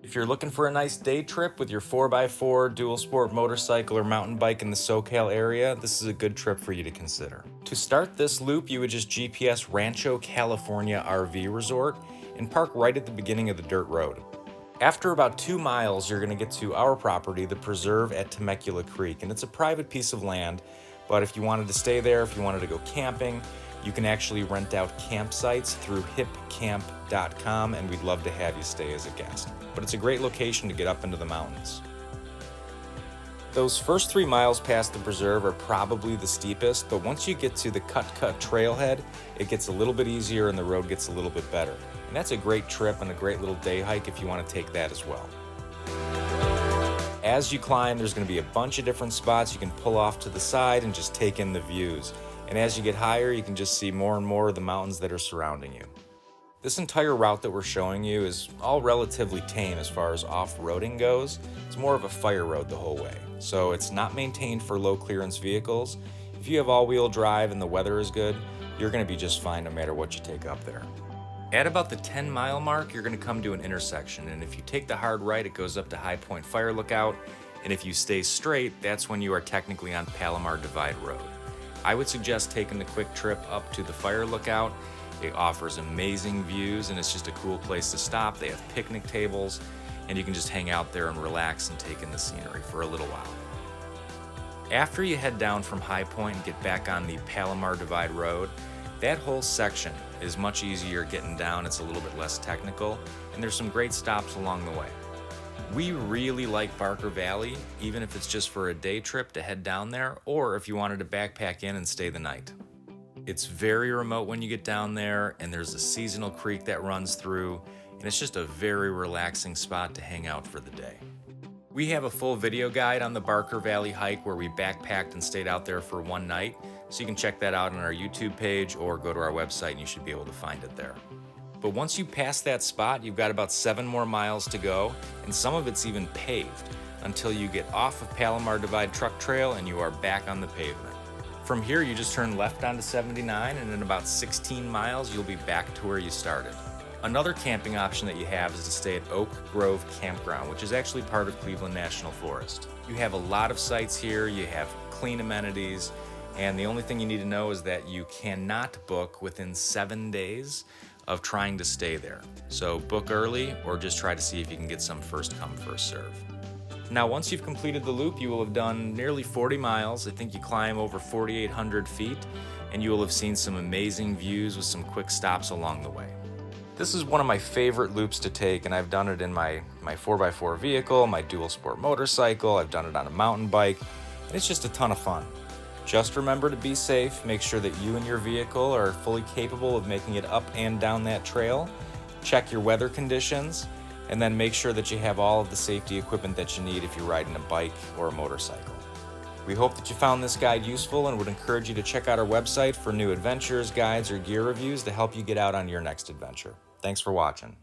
If you're looking for a nice day trip with your 4x4 dual sport motorcycle or mountain bike in the SoCal area, this is a good trip for you to consider. To start this loop, you would just GPS Rancho California RV Resort and park right at the beginning of the dirt road. After about 2 miles, you're going to get to our property, the preserve at Temecula Creek, and it's a private piece of land, but if you wanted to stay there, if you wanted to go camping, you can actually rent out campsites through hipcamp.com, and we'd love to have you stay as a guest. But it's a great location to get up into the mountains. Those first 3 miles past the preserve are probably the steepest, but once you get to the Cucta Trailhead, it gets a little bit easier and the road gets a little bit better. And that's a great trip and a great little day hike if you want to take that as well. As you climb, there's going to be a bunch of different spots you can pull off to the side and just take in the views. And as you get higher, you can just see more and more of the mountains that are surrounding you. This entire route that we're showing you is all relatively tame as far as off-roading goes. It's more of a fire road the whole way. So it's not maintained for low clearance vehicles. If you have all-wheel drive and the weather is good, you're going to be just fine no matter what you take up there. At about the 10-mile mark, you're going to come to an intersection, and if you take the hard right, it goes up to High Point Fire Lookout, and if you stay straight, that's when you are technically on Palomar Divide Road. I would suggest taking the quick trip up to the Fire Lookout. It offers amazing views, and it's just a cool place to stop. They have picnic tables, and you can just hang out there and relax and take in the scenery for a little while. After you head down from High Point and get back on the Palomar Divide Road, that whole section is much easier getting down. It's a little bit less technical, and there's some great stops along the way. We really like Barker Valley, even if it's just for a day trip to head down there, or if you wanted to backpack in and stay the night. It's very remote when you get down there, and there's a seasonal creek that runs through, and it's just a very relaxing spot to hang out for the day. We have a full video guide on the Barker Valley hike where we backpacked and stayed out there for one night, so you can check that out on our YouTube page or go to our website and you should be able to find it there. But once you pass that spot, you've got about 7 more miles to go, and some of it's even paved until you get off of Palomar Divide Truck Trail and you are back on the pavement. From here, you just turn left onto 79, and in about 16 miles, you'll be back to where you started. Another camping option that you have is to stay at Oak Grove Campground, which is actually part of Cleveland National Forest. You have a lot of sites here, you have clean amenities, and the only thing you need to know is that you cannot book within 7 days of trying to stay there. So book early or just try to see if you can get some first come, first serve. Now, once you've completed the loop, you will have done nearly 40 miles. I think you climb over 4,800 feet, and you will have seen some amazing views with some quick stops along the way. This is one of my favorite loops to take, and I've done it in my 4x4 vehicle, my dual sport motorcycle, I've done it on a mountain bike, and it's just a ton of fun. Just remember to be safe, make sure that you and your vehicle are fully capable of making it up and down that trail, check your weather conditions, and then make sure that you have all of the safety equipment that you need if you're riding a bike or a motorcycle. We hope that you found this guide useful and would encourage you to check out our website for new adventures, guides, or gear reviews to help you get out on your next adventure. Thanks for watching.